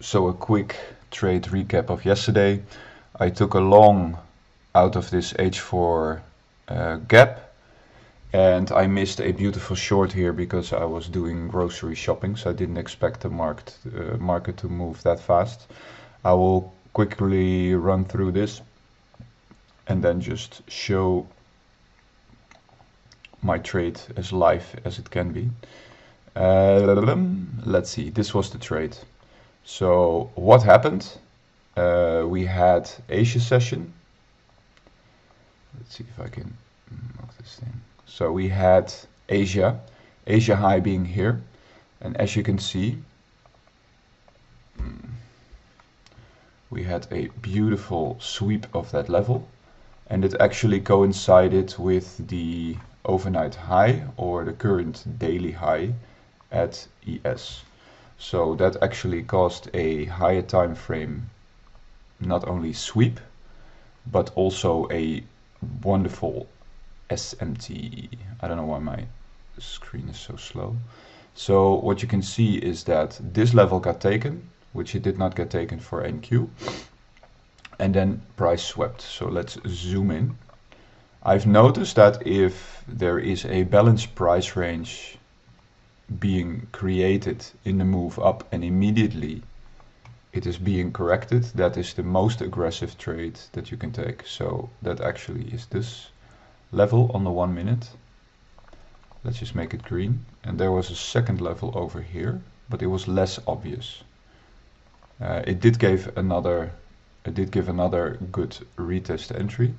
So a quick trade recap of yesterday. I took a long out of this H4 gap, and I missed a beautiful short here because I was doing grocery shopping, so I didn't expect the market to move that fast. I will quickly run through this and then just show my trade as live as it can be. Let's see, this was the trade. So what happened? We had Asia session. Let's see if I can move this thing. So we had Asia high being here, and as you can see, we had a beautiful sweep of that level, and it actually coincided with the overnight high or the current daily high at ES. So that actually caused a higher time frame, not only sweep, but also a wonderful SMT. I don't know why my screen is so slow. So what you can see is that this level got taken, which it did not get taken for NQ, and then price swept. So let's zoom in. I've noticed that if there is a balanced price range being created in the move up and immediately it is being corrected, that is the most aggressive trade that you can take. So that actually is this level on the 1 minute. Let's just make it green. And there was a second level over here, but it was less obvious. It did give another good retest entry,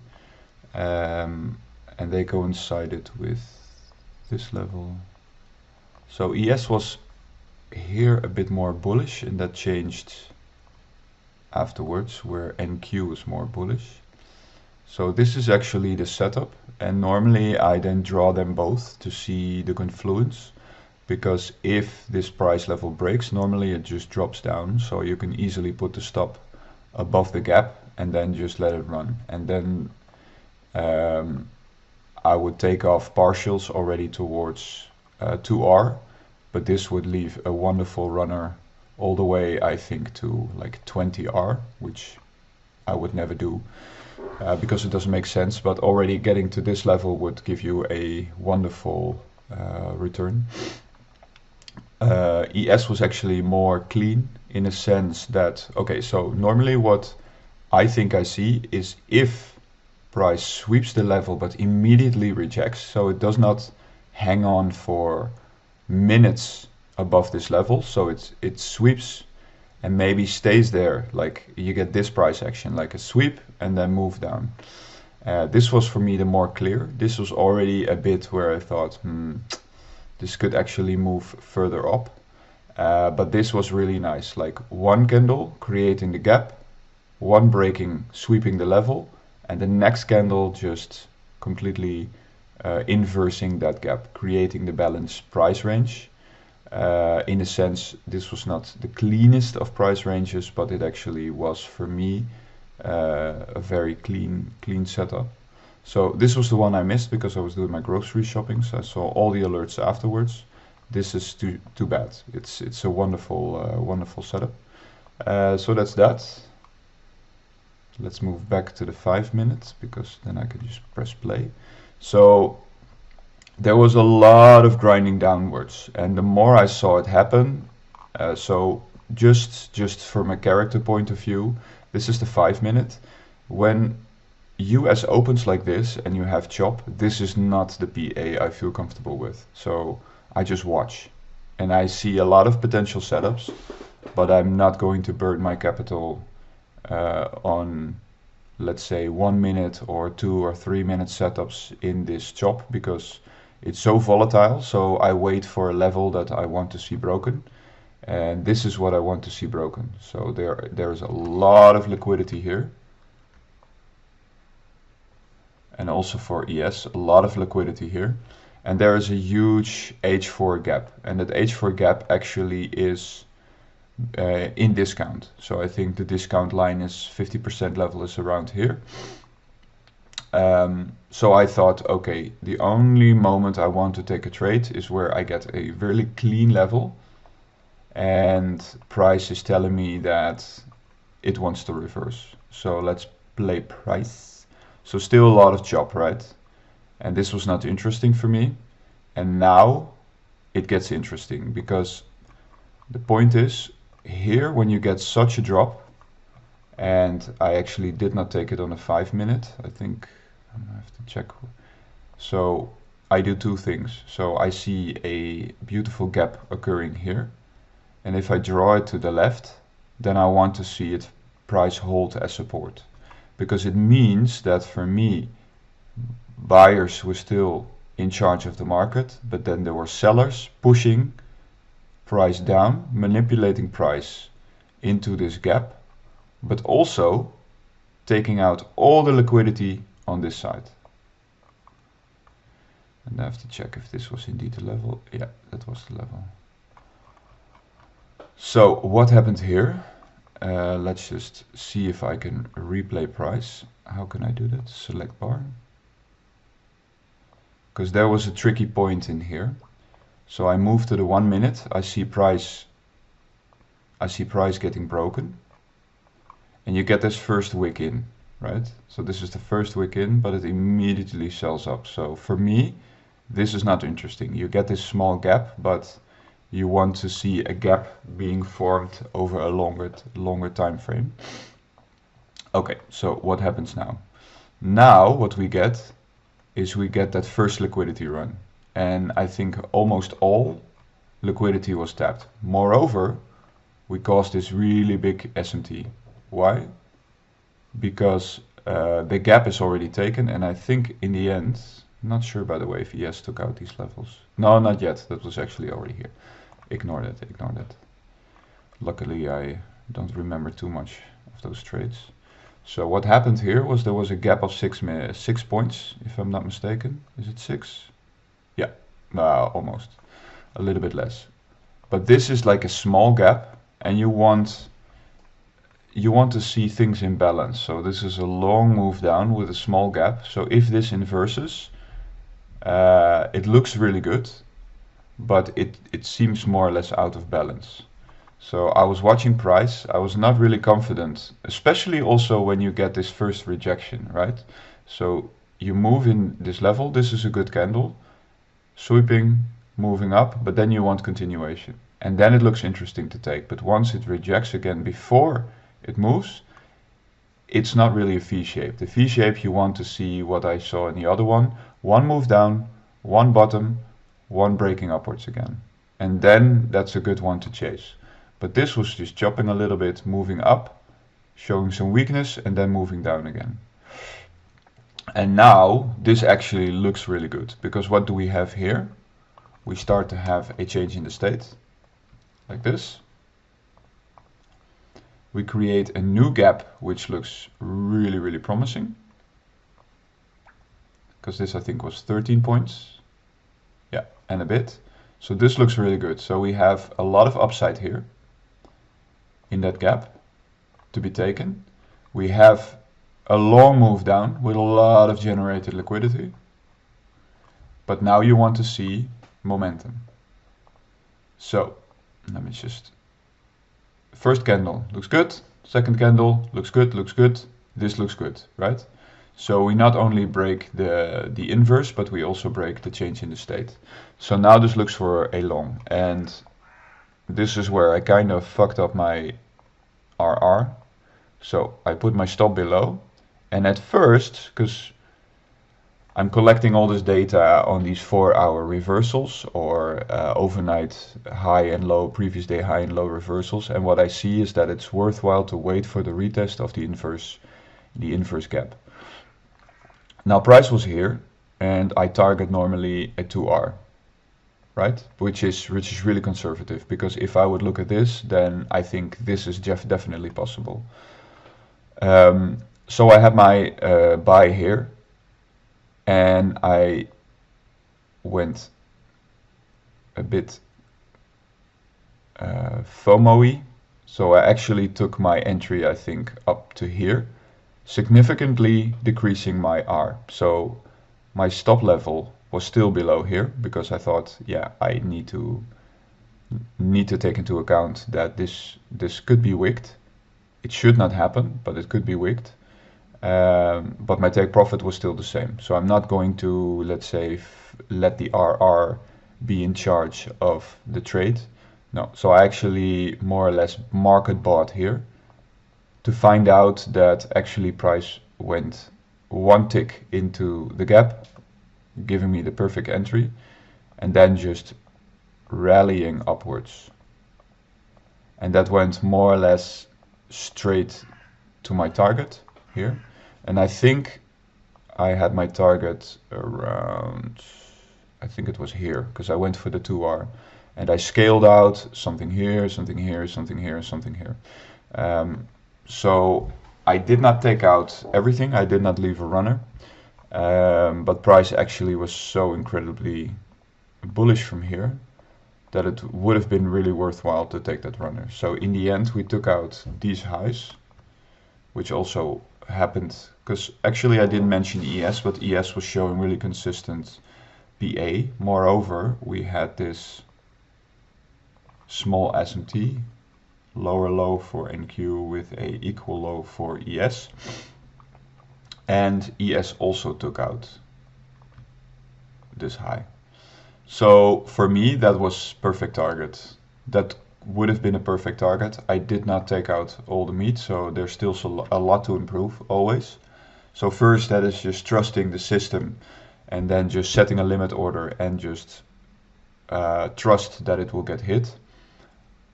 and they coincided with this level. So ES was here a bit more bullish, and that changed afterwards, where NQ is more bullish. So this is actually the setup, and normally I then draw them both to see the confluence, because if this price level breaks, normally it just drops down, so you can easily put the stop above the gap and then just let it run. And then I would take off partials already towards 2R, but this would leave a wonderful runner all the way, I think, to like 20R, which I would never do because it doesn't make sense, but already getting to this level would give you a wonderful return. ES was actually more clean in a sense that, okay, so normally what I think I see is if price sweeps the level but immediately rejects, so it does not hang on for minutes above this level, so it sweeps and maybe stays there, like you get this price action, like a sweep and then move down. This was for me the more clear. This was already a bit where I thought, this could actually move further up. But this was really nice, like one candle creating the gap, one breaking, sweeping the level, and the next candle just completely inversing that gap, creating the balanced price range. In a sense, this was not the cleanest of price ranges, but it actually was, for me, a very clean setup. So this was the one I missed because I was doing my grocery shopping, so I saw all the alerts afterwards. This is too bad. It's a wonderful setup. So that's that. Let's move back to the 5 minutes because then I can just press play. So there was a lot of grinding downwards, and the more I saw it happen, so just from a character point of view, this is the 5 minute. When US opens like this and you have chop, this is not the PA I feel comfortable with. So I just watch, and I see a lot of potential setups, but I'm not going to burn my capital on, let's say, 1 minute or 2 or 3 minute setups in this chop, because it's so volatile. So I wait for a level that I want to see broken, and this is what I want to see broken. So there's a lot of liquidity here, and also for ES, a lot of liquidity here, and there is a huge H4 gap, and that H4 gap actually is in discount. So I think the discount line is 50% level is around here. So I thought, okay, the only moment I want to take a trade is where I get a really clean level, and price is telling me that it wants to reverse. So let's play price. So still a lot of chop, right? And this was not interesting for me. And now it gets interesting, because the point is here, when you get such a drop, and I actually did not take it on a 5 minute, I think I have to check. So I do two things. So I see a beautiful gap occurring here, and if I draw it to the left, then I want to see it price hold as support, because it means that for me, buyers were still in charge of the market, but then there were sellers pushing price down, manipulating price into this gap, but also taking out all the liquidity on this side. And I have to check if this was indeed the level. Yeah, that was the level. So what happened here? Let's just see if I can replay price. How can I do that? Select bar. Because there was a tricky point in here. So I move to the 1 minute. I see price getting broken. And you get this first wick in, right? So this is the first wick in, but it immediately sells up. So for me, this is not interesting. You get this small gap, but you want to see a gap being formed over a longer time frame. Okay, so what happens now? Now what we get is we get that first liquidity run. And I think almost all liquidity was tapped. Moreover, we caused this really big SMT. Why? Because the gap is already taken, and I think in the end, not sure by the way if ES took out these levels. No, not yet. That was actually already here. Ignore that, ignore that. Luckily, I don't remember too much of those trades. So what happened here was there was a gap of 6 points, if I'm not mistaken. Is it 6? Yeah, almost. A little bit less. But this is like a small gap, and you want to see things in balance. So this is a long move down with a small gap. So if this inverses, it looks really good, but it seems more or less out of balance. So I was watching price. I was not really confident, especially also when you get this first rejection, right? So you move in this level. This is a good candle, sweeping, moving up, but then you want continuation. And then it looks interesting to take. But once it rejects again before it moves, it's not really a V shape. The V shape, you want to see what I saw in the other one. One move down, one bottom, one breaking upwards again. And then that's a good one to chase. But this was just chopping a little bit, moving up, showing some weakness, and then moving down again. And now this actually looks really good, because what do we have here? We start to have a change in the state, like this. We create a new gap, which looks really, really promising. Because this, I think, was 13 points. Yeah, and a bit. So this looks really good. So we have a lot of upside here in that gap to be taken. We have a long move down with a lot of generated liquidity. But now you want to see momentum. So let me just... First candle looks good. Second candle looks good, looks good. This looks good, right? So we not only break the inverse, but we also break the change in the state. So now this looks for a long. And this is where I kind of fucked up my RR. So I put my stop below. And at first, because I'm collecting all this data on these 4-hour reversals or overnight high and low, previous day high and low reversals. And what I see is that it's worthwhile to wait for the retest of the inverse gap. Now price was here, and I target normally a 2R, right? Which is really conservative, because if I would look at this, then I think this is definitely possible. So I have my buy here, and I went a bit FOMO-y. So I actually took my entry, I think, up to here, significantly decreasing my R. So my stop level was still below here, because I thought, yeah, I need to need to take into account that this could be wicked. It should not happen, but it could be wicked. But my take profit was still the same. So I'm not going to, let's say, let the RR be in charge of the trade. No, so I actually more or less market bought here to find out that actually price went one tick into the gap, giving me the perfect entry, and then just rallying upwards. And that went more or less straight to my target here. And I think I had my target around, I think it was here, because I went for the 2R. And I scaled out something here, something here, something here, something here. So I did not take out everything. I did not leave a runner. But price actually was so incredibly bullish from here that it would have been really worthwhile to take that runner. So in the end, we took out these highs, which also happened, because actually I didn't mention ES, but ES was showing really consistent PA. Moreover, we had this small SMT, lower low for NQ with a equal low for ES. And ES also took out this high. So for me, that was perfect target. That would have been a perfect target. I did not take out all the meat, so there's still a lot to improve always. So first, that is just trusting the system, and then just setting a limit order and just trust that it will get hit.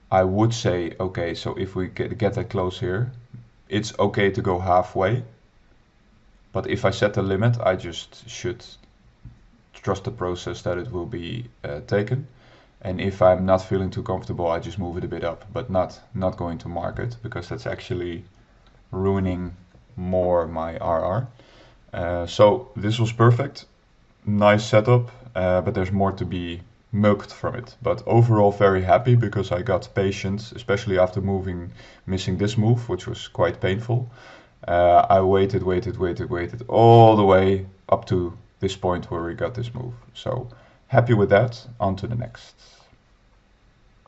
I would say, okay, so if we get that close here, it's okay to go halfway. But if I set the limit, I just should trust the process that it will be taken. And if I'm not feeling too comfortable, I just move it a bit up, but not going to market, because that's actually ruining more my RR. So this was perfect, nice setup, but there's more to be milked from it. But overall very happy, because I got patience, especially after missing this move, which was quite painful. I waited all the way up to this point where we got this move. So happy with that. On to the next.